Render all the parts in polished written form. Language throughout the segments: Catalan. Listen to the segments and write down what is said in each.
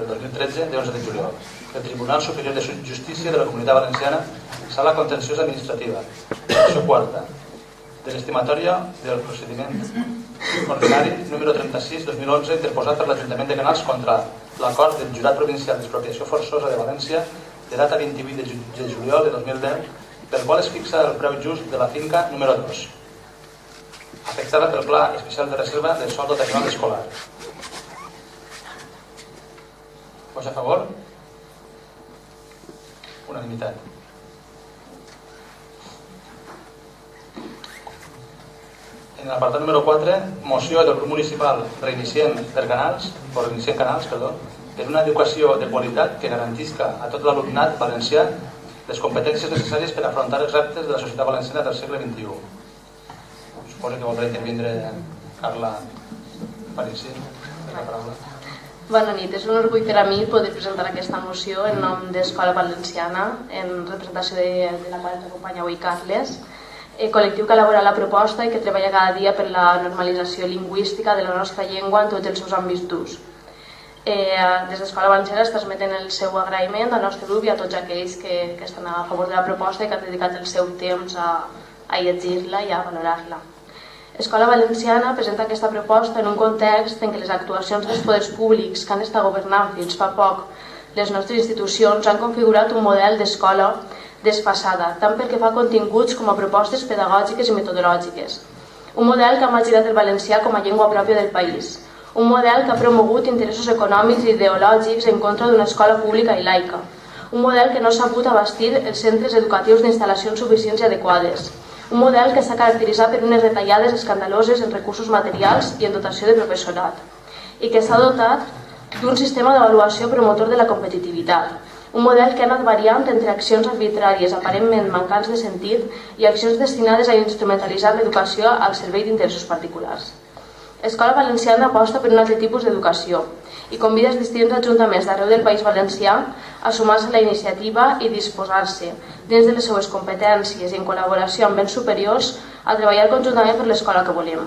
del 2013 de 11 de juliol del Tribunal Superior de Justícia de la Comunitat Valenciana, Sala Contenciosa Administrativa, secció quarta, de l'estimatòria del procediment ordinari número 36-2011 interposat per l'Ajuntament de Canals contra l'acord del Jurat Provincial d'Expropiació Forçosa de València de data 28 de juliol de 2010, pel qual es fixa el preu just de la finca número 2, afectada pel Pla Especial de Reserva del Sòl Dotacional Escolar. Vots a favor? Unanimitat. En l'apartat número 4, moció del grup municipal Reiniciem Canals, per una educació de qualitat que garantisca a tot l'alumnat valencià les competències necessàries per afrontar els reptes de la societat valenciana del segle XXI. Suposo que voldrà intervindre Carla Parisi. La paraula. Bona nit, és un orgull per a mi poder presentar aquesta moció en nom d'Escola Valenciana, en representació de la qual ens acompanya avui Carles, col·lectiu que elabora la proposta i que treballa cada dia per la normalització lingüística de la nostra llengua en tots els seus àmbits d'ús. Des d'Escola Valenciana es transmeten el seu agraïment al nostre grup i a tots aquells que estan a favor de la proposta i que han dedicat el seu temps a llegir-la i a valorar-la. Escola Valenciana presenta aquesta proposta en un context en què les actuacions dels poders públics que han estat governant fins fa poc les nostres institucions han configurat un model d'escola desfasada, tant pel que fa a continguts com a propostes pedagògiques i metodològiques. Un model que ha magirat el valencià com a llengua pròpia del país. Un model que ha promogut interessos econòmics i ideològics en contra d'una escola pública i laica. Un model que no s'ha pogut abastir els centres educatius d'instal·lacions suficients i adequades. Un model que s'ha caracteritzat per unes retallades escandaloses en recursos materials i en dotació de professorat. I que s'ha dotat d'un sistema d'avaluació promotor de la competitivitat. Un model que ha anat variant entre accions arbitràries aparentment mancants de sentit i accions destinades a instrumentalitzar l'educació al servei d'interessos particulars. Escola Valenciana aposta per un altre tipus d'educació i convida els distints ajuntaments d'arreu del País Valencià a sumar-se a la iniciativa i disposar-se, dins de les seues competències i en col·laboració amb béns superiors, a treballar conjuntament per l'escola que volem.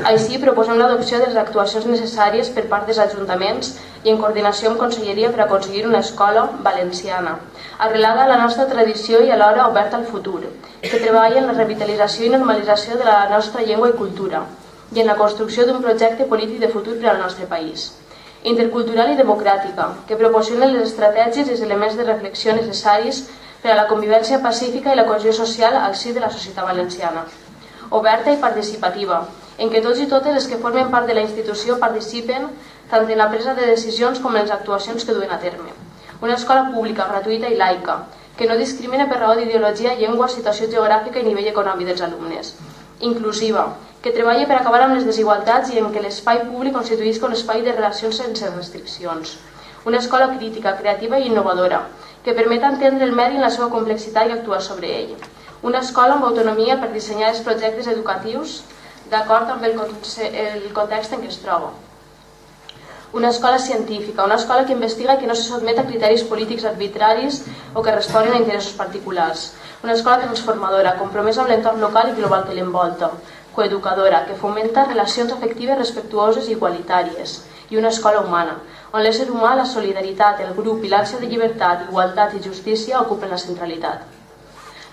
Així, proposem l'adopció de les actuacions necessàries per part dels ajuntaments i en coordinació amb Conselleria per aconseguir una escola valenciana, arrelada a la nostra tradició i alhora oberta al futur, que treballa en la revitalització i normalització de la nostra llengua i cultura, i en la construcció d'un projecte polític de futur per al nostre país. Intercultural i democràtica, que proporciona les estratègies i els elements de reflexió necessaris per a la convivència pacífica i la cohesió social al si de la societat valenciana. Oberta i participativa, en què tots i totes els que formen part de la institució participen tant en la presa de decisions com en les actuacions que duen a terme. Una escola pública, gratuïta i laica, que no discrimina per raó d'ideologia, llengua, situació geogràfica i nivell econòmic dels alumnes. Inclusiva, que treballa per acabar amb les desigualtats i en què l'espai públic constituïsca un espai de relacions sense restriccions. Una escola crítica, creativa i innovadora, que permet entendre el medi en la seva complexitat i actuar sobre ell. Una escola amb autonomia per dissenyar els projectes educatius d'acord amb el context en què es troba. Una escola científica, una escola que investiga i que no se sotmet a criteris polítics arbitraris o que responen a interessos particulars. Una escola transformadora, compromesa amb l'entorn local i global que l'envolta. Coeducadora, que fomenta relacions afectives respectuoses i igualitàries. I una escola humana, on l'ésser humà, la solidaritat, el grup i l'ànsia de llibertat, igualtat i justícia ocupen la centralitat.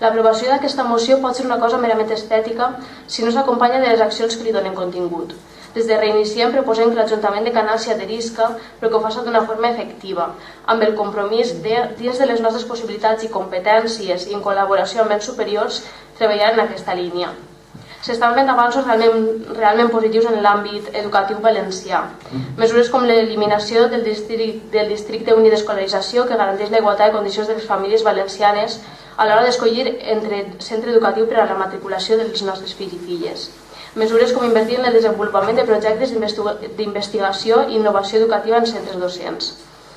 L'aprovació d'aquesta moció pot ser una cosa merament estètica si no s'acompanya de les accions que li donen contingut. Des de Reiniciem proposem que l'Ajuntament de Canals s'hi adherisca, però que ho faci d'una forma efectiva, amb el compromís de, dins de les nostres possibilitats i competències i en col·laboració amb ens superiors, treballar en aquesta línia. S'estan fent avanços realment positius en l'àmbit educatiu valencià. Mesures com l'eliminació del districte únic d'escolarització que garanteix la igualtat de condicions de les famílies valencianes a l'hora d'escollir entre centre educatiu per a la matriculació dels nostres fills i filles. Mesures com invertir en el desenvolupament de projectes d'investigació i innovació educativa en centres docents.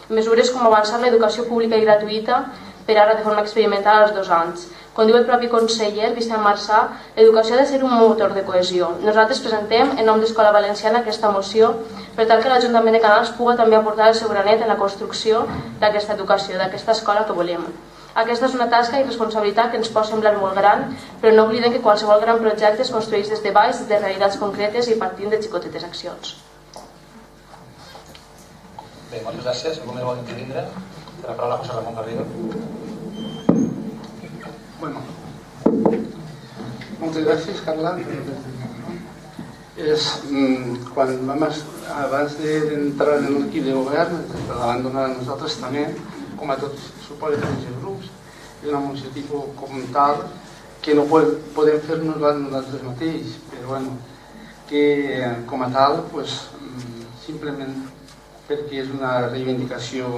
Mesures com avançar l'educació pública i gratuïta per ara de forma experimental als 2 anys. Com diu el propi conseller Vicent Marçà, l'educació ha de ser un motor de cohesió. Nosaltres presentem en nom d'Escola Valenciana aquesta moció per tal que l'Ajuntament de Canals pugui també aportar el seu granet en la construcció d'aquesta educació, d'aquesta escola que volem. Aquesta és una tasca i responsabilitat que ens pot semblar molt gran, però no oblidem que qualsevol gran projecte es construeix des de baix, des de realitats concretes i partint de xicotetes accions. Bé, moltes gràcies. Algú més vol intervindre? Té la paraula José Ramón Garrido. Bueno, moltes gràcies, Carla. Quan abans d'entrar en l'equip de govern, l'abandonar a nosaltres també, com a tots suposo tots els grups, és una moció tipus com tal que no podem fer-nos nosaltres mateix, però bueno, que com a tal, simplement perquè és una reivindicació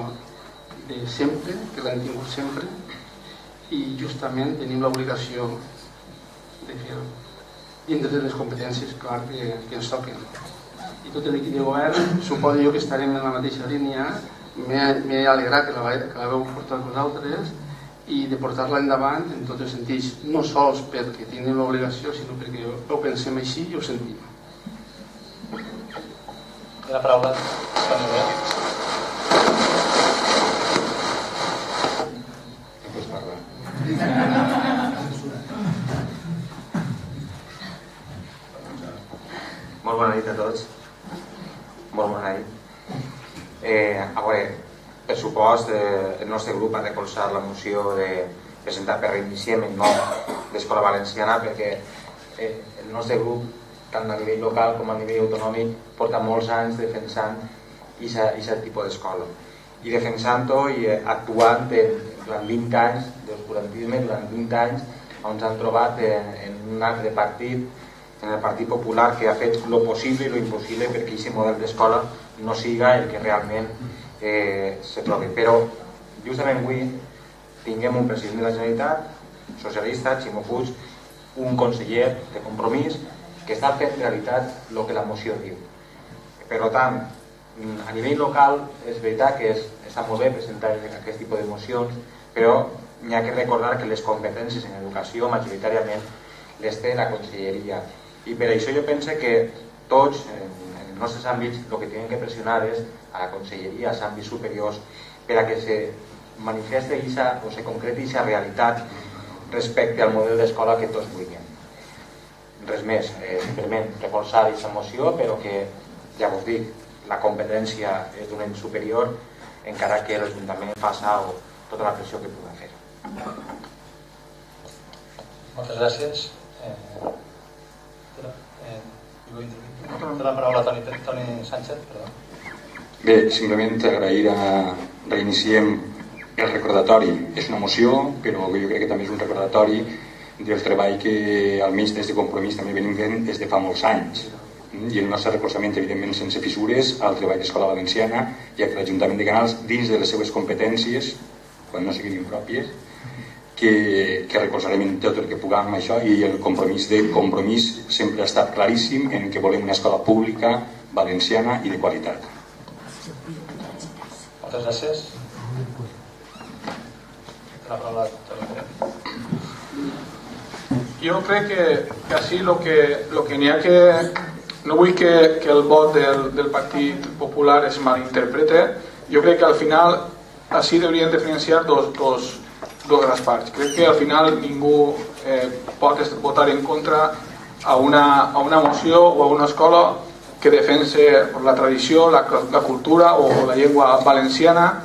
de sempre, que l'hem tingut sempre, i justament tenim l'obligació de fer-ho dintre de les competències, clar, que ens toquen. I tot l'equip de govern, suposo jo que estarem en la mateixa línia. M'he alegrat que l'hagueu portat vosaltres i de portar-la endavant en tots els sentits, no sols perquè tenim l'obligació, sinó perquè ho pensem així i ho sentim. Té la paraula Toni Bea. Molt bona nit a tots. Molt bona nit. A veure, per supost, el nostre grup ha recolzat la moció presentada per Reiniciem en nom d'Escola Valenciana, perquè el nostre grup, tant a nivell local com a nivell autonòmic, porta molts anys defensant aquest tipus d'escola. I defensant-ho i actuant durant 20 anys d'oscurantisme, durant 20 anys on ens han trobat en un altre partit, en el Partit Popular, que ha fet lo possible i lo impossible perquè aquest model d'escola no siga el que realment se trobi. Però justament avui tinguem un president de la Generalitat socialista, Ximo Puig, un conseller de Compromís, que està fent realitat el que la moció diu. Per tant, a nivell local és veritat que està molt bé presentar aquest tipus de mocions, però n'hi ha que recordar que les competències en educació majoritàriament les té la conselleria. I per això jo penso que tots, en els nostres àmbits, el que tenen que pressionar és a la conselleria, als àmbits superiors, per a que se manifesti o se concreti aquesta realitat respecte al model d'escola que tots vulguem. Res més, simplement recolzar aquesta moció, però que, ja vos dic, la competència és d'un ens superior, encara que l'Ajuntament faça tota la pressió que pugui fer. Moltes gràcies. Té la paraula Toni Sánchez. Bé, simplement agrair a Reiniciem el recordatori. És una moció, però jo crec que també és un recordatori del treball que almenys des de Compromís també venim fent des de fa molts anys. I el nostre recolzament, evidentment, sense fissures, al treball d'Escola Valenciana, ja que l'Ajuntament de Canals, dins de les seves competències, quan no siguin impròpies, que recolzarem en tot el que puguem això, i el compromís de Compromís sempre ha estat claríssim en que volem una escola pública, valenciana i de qualitat. Moltes gràcies. La paraula Jo crec que així lo que n'hi ha que... No vull que el vot del Partit Popular es malinterprete. Jo crec que al final així deurien diferenciar dos grans parts. Crec que al final ningú pot votar en contra a una moció o a una escola que defense la tradició, la cultura o la llengua valenciana,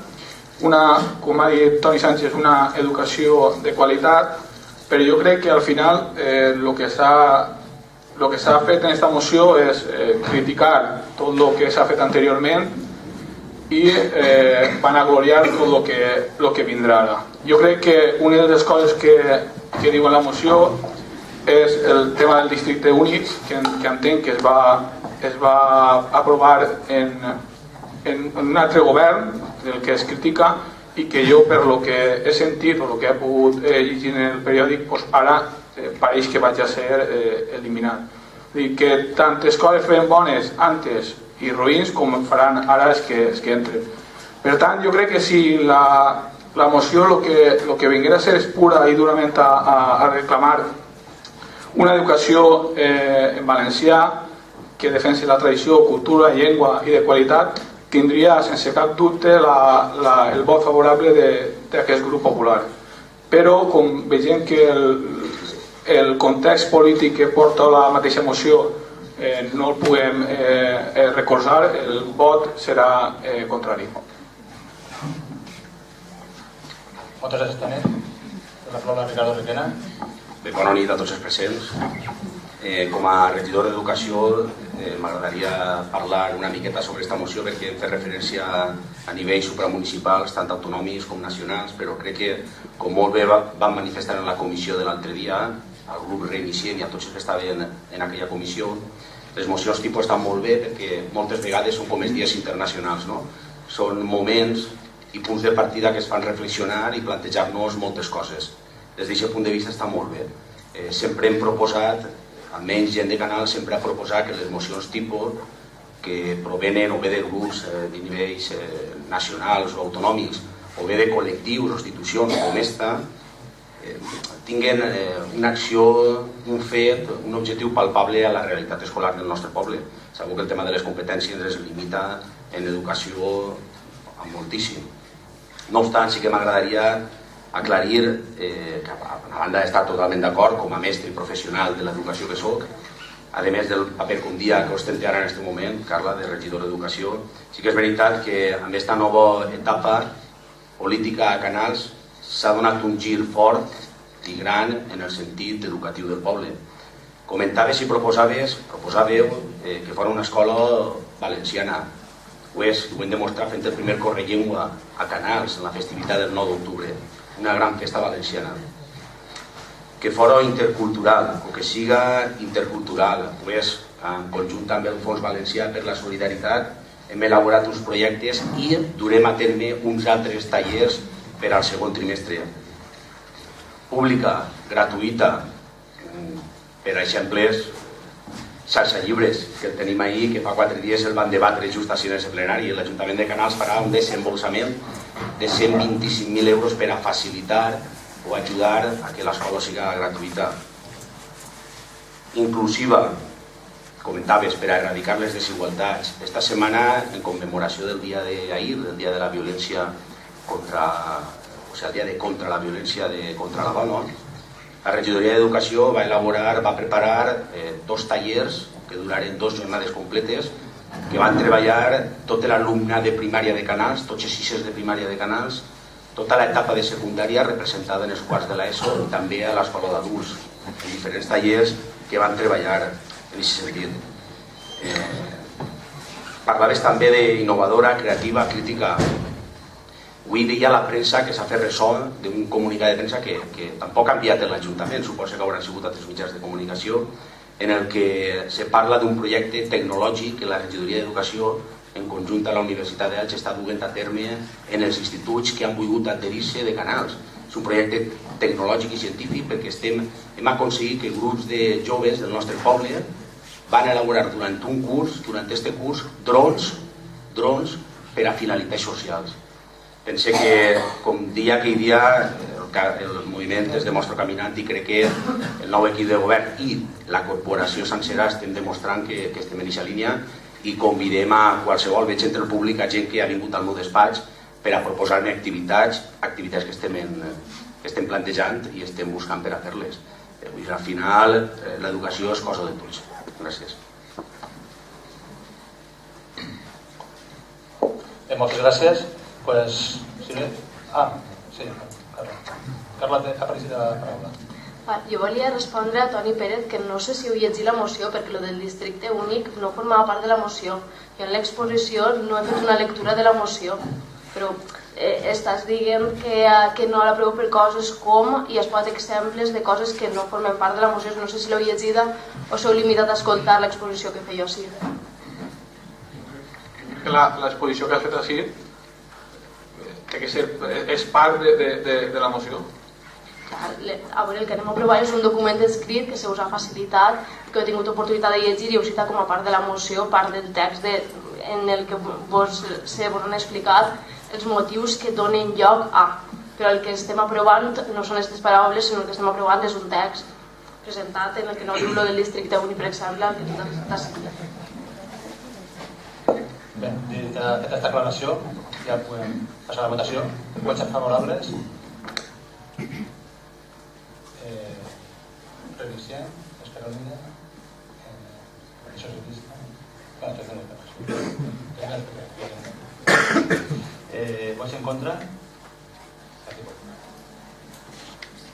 com ha dit Toni Sánchez, una educació de qualitat, però jo crec que al final el que s'ha fet en aquesta moció és criticar tot el que s'ha fet anteriorment i vanagloriar tot el que vindrà ara. Jo crec que una de les coses que diu en la moció és el tema del districte únic, que entenc que es va aprovar en un altre govern del que es critica, i que jo, per lo que he sentit o el que he pogut llegir en el periòdic, ara pareix que vaig a ser eliminat. Que tant escoles feien bones antes i roïns com faran ara els que entren. Per tant, jo crec que si la moció el que vinguera a ser és pura i durament a reclamar una educació en valencià que defensi la tradició, cultura, llengua i de qualitat, tindria sense cap dubte el vot favorable d'aquest grup popular. Però com veiem que el context polític que porta la mateixa moció no el puguem recolzar, el vot serà contrari. Moltes gràcies, Toni. La paraula a Ricardo Requena. Bé, bona nit a tots els presents. Com a regidor d'Educació m'agradaria parlar una miqueta sobre aquesta moció perquè hem fet referència a nivells supramunicipals, tant autonòmics com nacionals, però crec que, com molt bé vam manifestar en la comissió de l'altre dia, al grup Reiniciem i a tots els que estaven en aquella comissió, les mocions tipus estan molt bé perquè moltes vegades són com els dies internacionals, no? Són moments i punts de partida que es fan reflexionar i plantejar-nos moltes coses. Des d'aquest punt de vista està molt bé. Sempre hem proposat, almenys gent de canal sempre ha proposat que les mocions tipus que provenen o bé de grups de nivells nacionals o autonòmics o bé de col·lectius o institucions com esta tinguen una acció, un fet, un objectiu palpable a la realitat escolar del nostre poble. Segur que el tema de les competències es limita en educació a moltíssim. No obstant, sí que m'agradaria aclarir que a banda d'estar totalment d'acord com a mestre professional de l'educació que soc, a més del paper que un dia que ostente ara en aquest moment, Carla, de regidor d'Educació, sí que és veritat que amb aquesta nova etapa política a Canals s'ha donat un gir fort i gran en el sentit educatiu del poble. Comentaves i proposàveu que fos una escola valenciana. Ho és, ho hem demostrat fent el primer correllengua a Canals en la festivitat del 9 d'octubre, una gran festa valenciana. Que fora intercultural o que siga intercultural, ho és, en conjunt amb el Fons Valencià per la Solidaritat, hem elaborat uns projectes i durem a terme uns altres tallers per al segon trimestre. Pública, gratuïta, per exemples, xarxa llibres, que el tenim ahir, que fa 4 dies el van debatre just així en el plenari. L'Ajuntament de Canals farà un desembolsament de 125.000 euros per a facilitar o ajudar a que l'escola siga gratuïta. Inclusiva, comentaves, per a erradicar les desigualtats. Esta setmana, en commemoració del dia d'ahir, del dia de la violència contra la violència contra la dona, la regidoria d'Educació va preparar 2 tallers que duraren 2 jornades completes que van treballar tot l'alumnat de primària de Canals, tots els 6 de primària de Canals, tota l'etapa de secundària representada en els quarts de l'ESO i també a l'escola d'adults, en diferents tallers que van treballar en aquest sentit. Parlaves també d'innovadora, creativa, crítica. Avui veia a la premsa que s'ha fet ressò d'un comunicat de premsa que tampoc ha enviat l'Ajuntament, suposo que hauran sigut altres mitjans de comunicació, en el que se parla d'un projecte tecnològic que la regidoria d'Educació, en conjunt a la Universitat d'Elx, està duent a terme en els instituts que han volgut adherir-se de Canals. És un projecte tecnològic i científic perquè hem aconseguit que grups de joves del nostre poble van elaborar durant este curs, drons per a finalitats socials. Pense que, com dia que hi dia, el moviment es demostra caminant i crec que el nou equip de govern i la corporació sencera estem demostrant que estem en aquesta línia i convidem a qualsevol, veig entre el públic, a gent que ha vingut al meu despatx per a proposar-me activitats que estem plantejant i estem buscant per a fer-les. Al final, l'educació és cosa de tots. Gràcies. Moltes gràcies. Pues, sí. Carla, ha aparegut la paraula. Jo volia respondre a Toni Pérez que no sé si heu llegit la moció perquè el del districte únic no formava part de la moció. Jo en l'exposició no he fet una lectura de la moció, però estàs dient que no l'aproveu per coses com i es pot exemples de coses que no formen part de la moció. No sé si l'heu llegida o s'heu limitat a escoltar l'exposició que feia així. L'exposició que has fet així és part de la moció. A veure, el que anem a provar és un document escrit que se us ha facilitat, que heu tingut oportunitat de llegir i heu citat com a part de la moció, part del text en el que vos han explicat els motius que donen lloc a. Però el que estem aprovant no són aquestes paraules, sinó el que estem aprovant és un text presentat en el que no diu lo del districte únic, per exemple, que està seguit. Bé, dit aquesta aclaració, ja podem passar a la votació. Vots favorables? Revisem, Esquerra Unida, socialista. ¿Vots en contra?